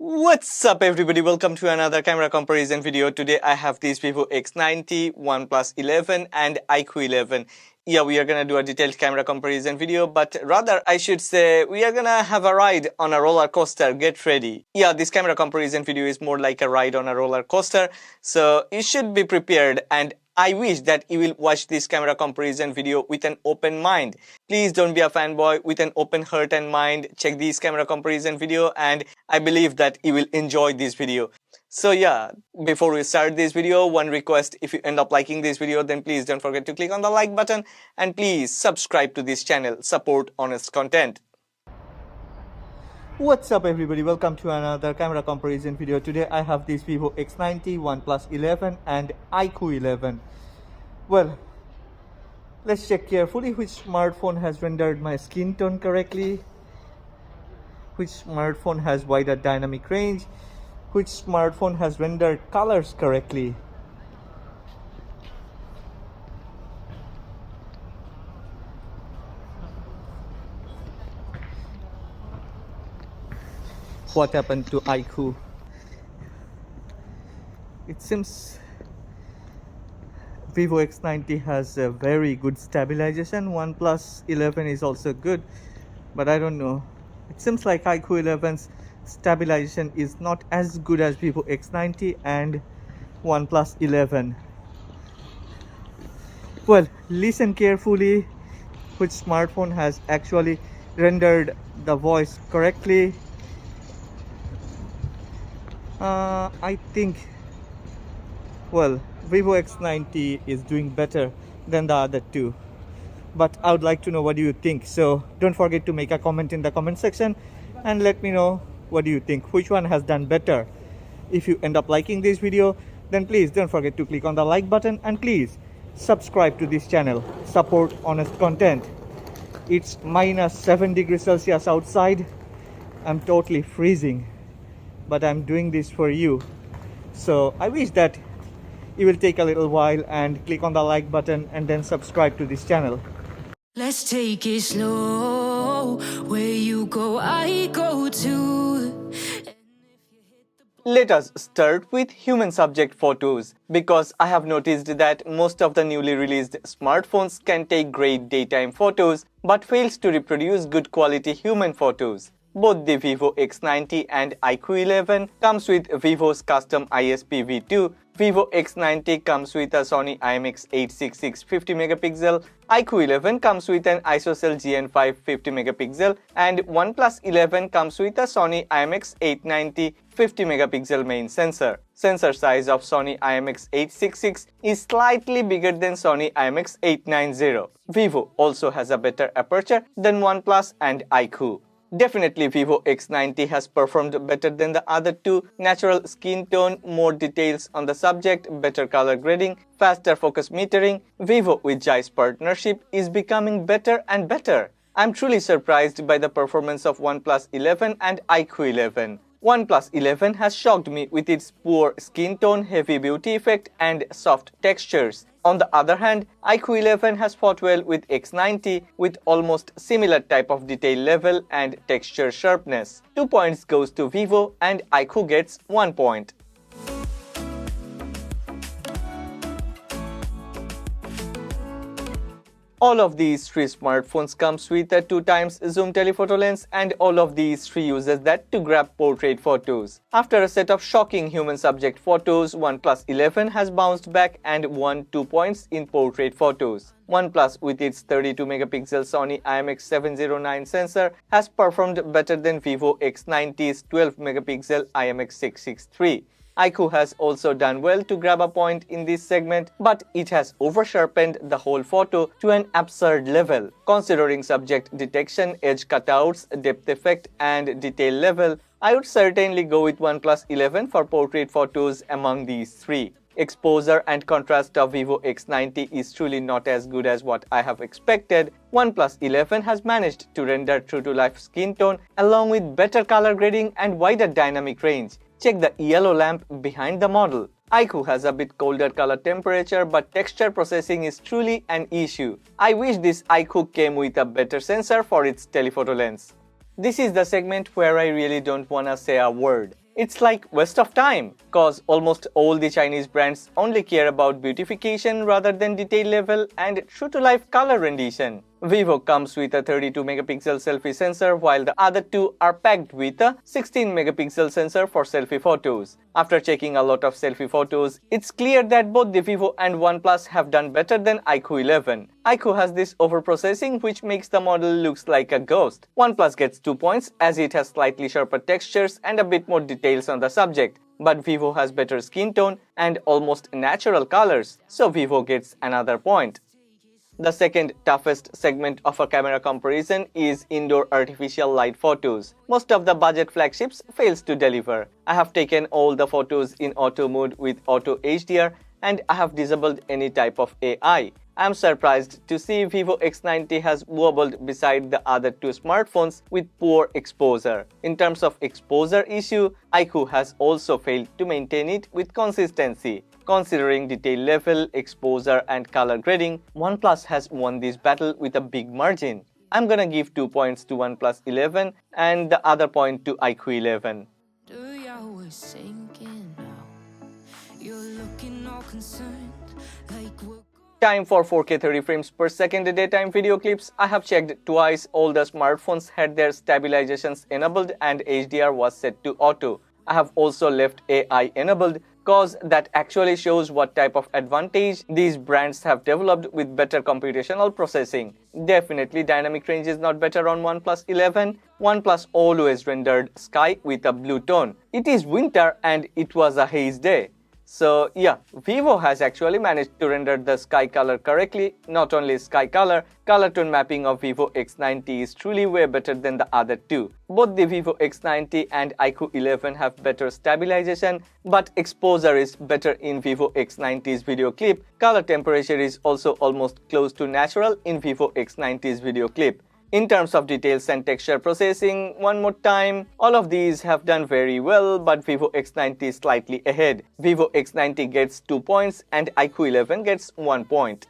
What's up everybody, welcome to another camera comparison video. Today I have this Vivo X90, Oneplus 11 and iQOO 11. Yeah, we are gonna do a detailed camera comparison video, but rather I should say we are gonna have a ride on a roller coaster. Get ready. Yeah, this camera comparison video is more like a ride on a roller coaster, so you should be prepared, and I wish that you will watch this camera comparison video with an open mind. Please don't be a fanboy. With an open heart and mind, check this camera comparison video, and I believe that you will enjoy this video. So yeah, before we start this video, one request: if you end up liking this video, then please don't forget to click on the like button, and please subscribe to this channel. Support honest content. What's up everybody, welcome to another camera comparison video. Today I have this Vivo X90, OnePlus 11 and iQOO 11. Well, let's check carefully which smartphone has rendered my skin tone correctly, which smartphone has wider dynamic range, which smartphone has rendered colors correctly. What happened to iQOO? It seems Vivo X90 has a very good stabilization. OnePlus 11 is also good, but I don't know. It seems like iQOO 11's stabilization is not as good as Vivo X90 and OnePlus 11. Well, listen carefully which smartphone has actually rendered the voice correctly. I think, well, Vivo X90 is doing better than the other two, but I would like to know what do you think. So don't forget to make a comment in the comment section and let me know what do you think, which one has done better. If you end up liking this video, then please don't forget to click on the like button, and please subscribe to this channel. Support honest content. It's -7 degrees Celsius outside. I'm totally freezing, but I'm doing this for you. So I wish that you will take a little while and click on the like button and then subscribe to this channel. Let's take it slow. Where you go, I go too. Let us start with human subject photos, because I have noticed that most of the newly released smartphones can take great daytime photos but fails to reproduce good quality human photos. Both the Vivo X90 and iQOO 11 comes with Vivo's custom ISP V2. Vivo X90 comes with a Sony IMX866 50MP, iQOO 11 comes with an ISOCELL GN5 50MP, and OnePlus 11 comes with a Sony IMX890 50MP main sensor. Sensor size of Sony IMX866 is slightly bigger than Sony IMX890. Vivo also has a better aperture than OnePlus and iQOO. Definitely Vivo X90 has performed better than the other two. Natural skin tone, more details on the subject, better color grading, faster focus metering. Vivo with Zeiss partnership is becoming better and better. I'm truly surprised by the performance of OnePlus 11 and iQOO 11. OnePlus 11 has shocked me with its poor skin tone, heavy beauty effect and soft textures. On the other hand, iQOO 11 has fought well with X90 with almost similar type of detail level and texture sharpness. 2 points goes to Vivo and iQOO gets 1 point. All of these three smartphones comes with a 2x zoom telephoto lens, and all of these three uses that to grab portrait photos. After a set of shocking human subject photos, OnePlus 11 has bounced back and won 2 points in portrait photos. OnePlus with its 32MP Sony IMX709 sensor has performed better than Vivo X90's 12MP IMX663. iQOO has also done well to grab a point in this segment, but it has over-sharpened the whole photo to an absurd level. Considering subject detection, edge cutouts, depth effect and detail level, I would certainly go with OnePlus 11 for portrait photos among these three. Exposure and contrast of Vivo X90 is truly not as good as what I have expected. OnePlus 11 has managed to render true-to-life skin tone along with better color grading and wider dynamic range. Check the yellow lamp behind the model. iQOO has a bit colder color temperature, but texture processing is truly an issue. I wish this iQOO came with a better sensor for its telephoto lens. This is the segment where I really don't wanna say a word. It's like waste of time, cause almost all the Chinese brands only care about beautification rather than detail level and true-to-life color rendition. Vivo comes with a 32 megapixel selfie sensor while the other two are packed with a 16 megapixel sensor for selfie photos. After checking a lot of selfie photos, it's clear that both the Vivo and OnePlus have done better than iQOO 11. iQOO has this overprocessing which makes the model looks like a ghost. OnePlus gets 2 points as it has slightly sharper textures and a bit more details on the subject. But Vivo has better skin tone and almost natural colors, so Vivo gets another point. The second toughest segment of a camera comparison is indoor artificial light photos. Most of the budget flagships fails to deliver. I have taken all the photos in auto mode with auto HDR and I have disabled any type of AI. I am surprised to see Vivo X90 has wobbled beside the other two smartphones with poor exposure. In terms of exposure issue, iQOO has also failed to maintain it with consistency. Considering detail level, exposure and color grading, OnePlus has won this battle with a big margin. I'm gonna give 2 points to OnePlus 11 and the other point to iQOO 11. Time for 4K 30 frames per second daytime video clips. I have checked twice, all the smartphones had their stabilizations enabled and HDR was set to auto. I have also left AI enabled cause that actually shows what type of advantage these brands have developed with better computational processing. Definitely dynamic range is not better on OnePlus 11. OnePlus always rendered sky with a blue tone. It is winter and it was a haze day. So yeah, Vivo has actually managed to render the sky color correctly. Not only sky color tone mapping of Vivo X90 is truly way better than the other two. Both the Vivo X90 and iQOO 11 have better stabilization, but exposure is better in Vivo X90's video clip. Color temperature is also almost close to natural in Vivo X90's video clip. In terms of details and texture processing, one more time, all of these have done very well, but Vivo X90 is slightly ahead. Vivo X90 gets 2 points and iQOO 11 gets 1 point.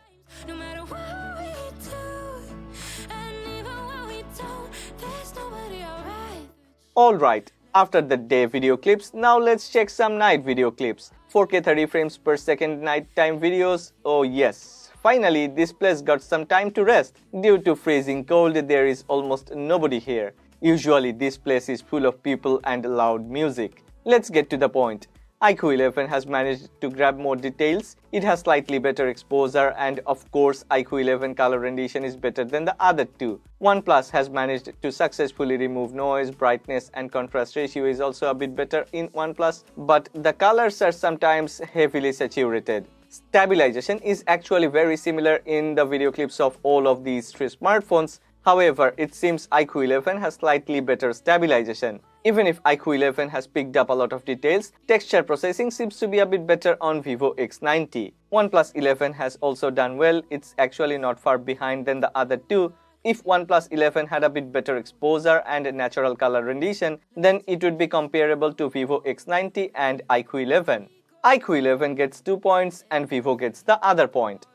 Alright, after the day video clips, now let's check some night video clips. 4K 30 frames per second nighttime videos, oh yes. Finally, this place got some time to rest. Due to freezing cold, there is almost nobody here. Usually, this place is full of people and loud music. Let's get to the point. iQOO 11 has managed to grab more details. It has slightly better exposure and of course, iQOO 11 color rendition is better than the other two. OnePlus has managed to successfully remove noise, brightness and contrast ratio is also a bit better in OnePlus, but the colors are sometimes heavily saturated. Stabilization is actually very similar in the video clips of all of these three smartphones. However, it seems iQOO 11 has slightly better stabilization. Even if iQOO 11 has picked up a lot of details, texture processing seems to be a bit better on Vivo X90. OnePlus 11 has also done well, it's actually not far behind than the other two. If OnePlus 11 had a bit better exposure and natural color rendition, then it would be comparable to Vivo X90 and iQOO 11. iQOO 11 gets 2 points and Vivo gets the other point.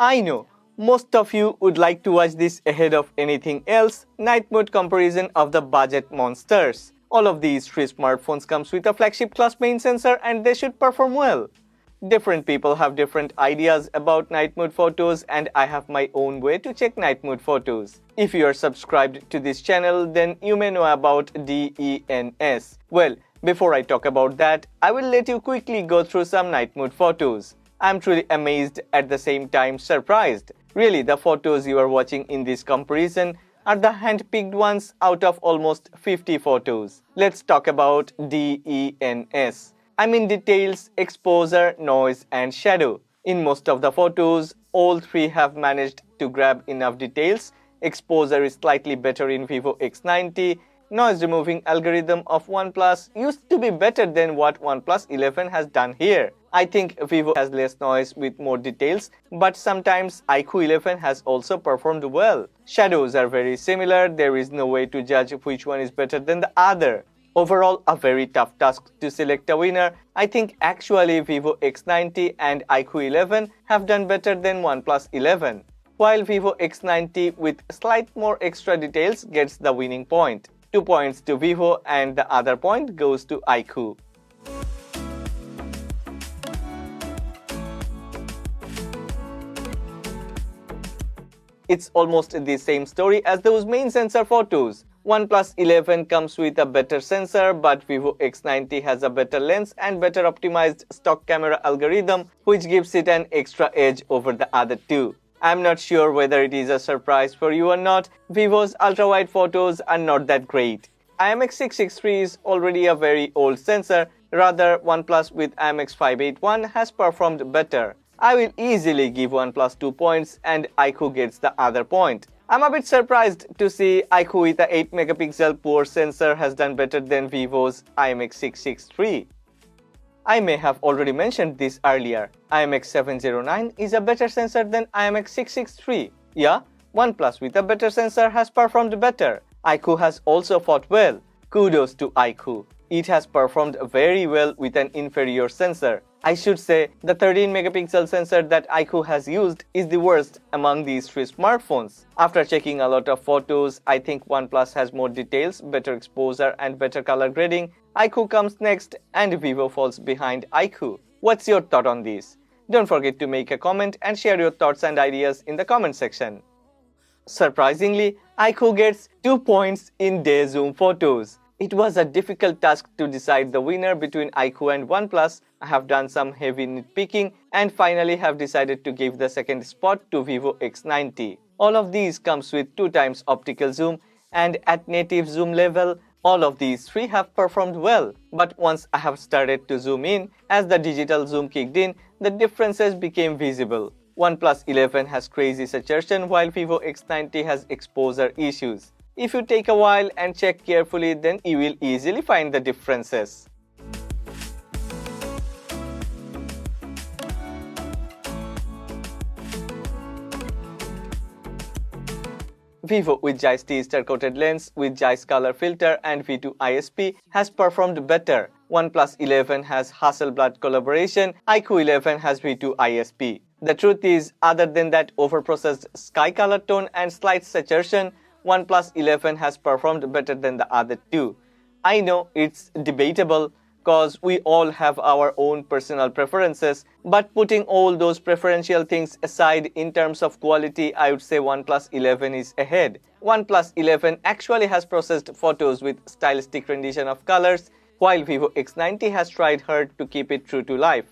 I know, most of you would like to watch this ahead of anything else, night mode comparison of the budget monsters. All of these three smartphones comes with a flagship class main sensor and they should perform well. Different people have different ideas about night mode photos and I have my own way to check night mode photos. If you are subscribed to this channel, then you may know about DENS. Well, before I talk about that, I will let you quickly go through some night mode photos. I am truly amazed at the same time surprised. Really, the photos you are watching in this comparison are the hand-picked ones out of almost 50 photos. Let's talk about DENS. I mean details, exposure, noise and shadow. In most of the photos, all three have managed to grab enough details. Exposure is slightly better in Vivo X90. Noise removing algorithm of OnePlus used to be better than what OnePlus 11 has done here. I think Vivo has less noise with more details, but sometimes iQOO 11 has also performed well. Shadows are very similar, there is no way to judge which one is better than the other. Overall, a very tough task to select a winner. I think actually Vivo X90 and iQOO 11 have done better than OnePlus 11. while Vivo X90 with slight more extra details gets the winning point. 2 points to Vivo and the other point goes to iQOO. It's almost the same story as those main sensor photos. Oneplus 11 comes with a better sensor, but Vivo X90 has a better lens and better optimized stock camera algorithm, which gives it an extra edge over the other two. I'm not sure whether it is a surprise for you or not. Vivo's ultra-wide photos are not that great. IMX663 is already a very old sensor, rather OnePlus with IMX581 has performed better. I will easily give OnePlus 2 points and iQOO gets the other point. I'm a bit surprised to see iQOO with a 8 megapixel poor sensor has done better than Vivo's IMX663. I may have already mentioned this earlier. IMX709 is a better sensor than IMX663. Yeah, OnePlus with a better sensor has performed better. iQOO has also fought well. Kudos to iQOO. It has performed very well with an inferior sensor. I should say the 13 megapixel sensor that iQOO has used is the worst among these three smartphones. After checking a lot of photos, I think OnePlus has more details, better exposure and better color grading. iQOO comes next and Vivo falls behind iQOO. What's your thought on this? Don't forget to make a comment and share your thoughts and ideas in the comment section. Surprisingly, iQOO gets 2 points in day zoom photos. It was a difficult task to decide the winner between iQOO and OnePlus. I have done some heavy nitpicking and finally have decided to give the second spot to Vivo X90. All of these comes with 2 times optical zoom and at native zoom level, all of these three have performed well. But once I have started to zoom in, as the digital zoom kicked in, the differences became visible. OnePlus 11 has crazy saturation while Vivo X90 has exposure issues. If you take a while and check carefully, then you will easily find the differences. Vivo with Zeiss T-Star coated lens with Zeiss color filter and V2 ISP has performed better. OnePlus 11 has Hasselblad collaboration, iQOO 11 has V2 ISP. The truth is, other than that overprocessed sky color tone and slight saturation, OnePlus 11 has performed better than the other two. I know it's debatable cause we all have our own personal preferences, but putting all those preferential things aside in terms of quality, I would say OnePlus 11 is ahead. OnePlus 11 actually has processed photos with stylistic rendition of colors, while Vivo X90 has tried hard to keep it true to life.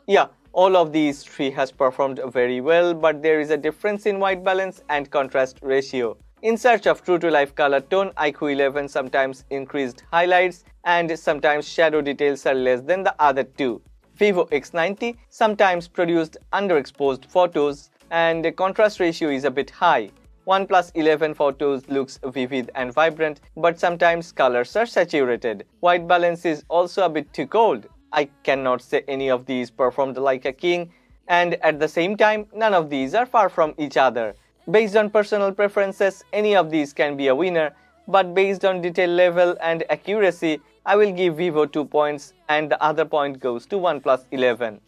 Yeah, all of these three has performed very well, but there is a difference in white balance and contrast ratio. In search of true-to-life color tone, iQOO 11 sometimes increased highlights and sometimes shadow details are less than the other two. Vivo X90 sometimes produced underexposed photos and the contrast ratio is a bit high. OnePlus 11 photos looks vivid and vibrant, but sometimes colors are saturated. White balance is also a bit too cold. I cannot say any of these performed like a king, and at the same time, none of these are far from each other. Based on personal preferences, any of these can be a winner, but based on detail level and accuracy, I will give Vivo 2 points and the other point goes to OnePlus 11.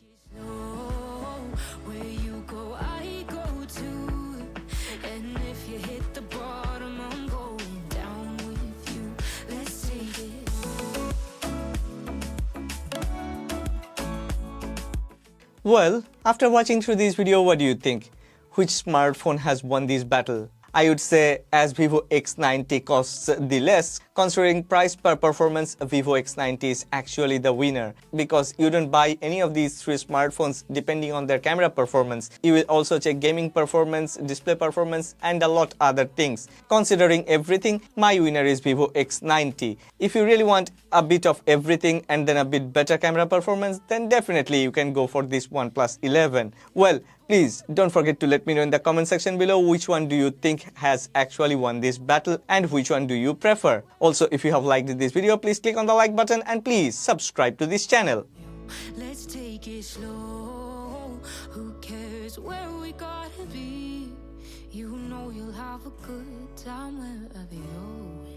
Well, after watching through this video, what do you think? Which smartphone has won this battle? I would say as Vivo X90 costs the less, considering price per performance, Vivo X90 is actually the winner because you don't buy any of these three smartphones depending on their camera performance. You will also check gaming performance, display performance and a lot other things. Considering everything, my winner is Vivo X90. If you really want a bit of everything and then a bit better camera performance, then definitely you can go for this OnePlus 11. Well, please don't forget to let me know in the comment section below which one do you think has actually won this battle and which one do you prefer. Also, if you have liked this video, please click on the like button and please subscribe to this channel. Let's take it slow. Who cares where we gotta be? You know you'll have a good time wherever you're.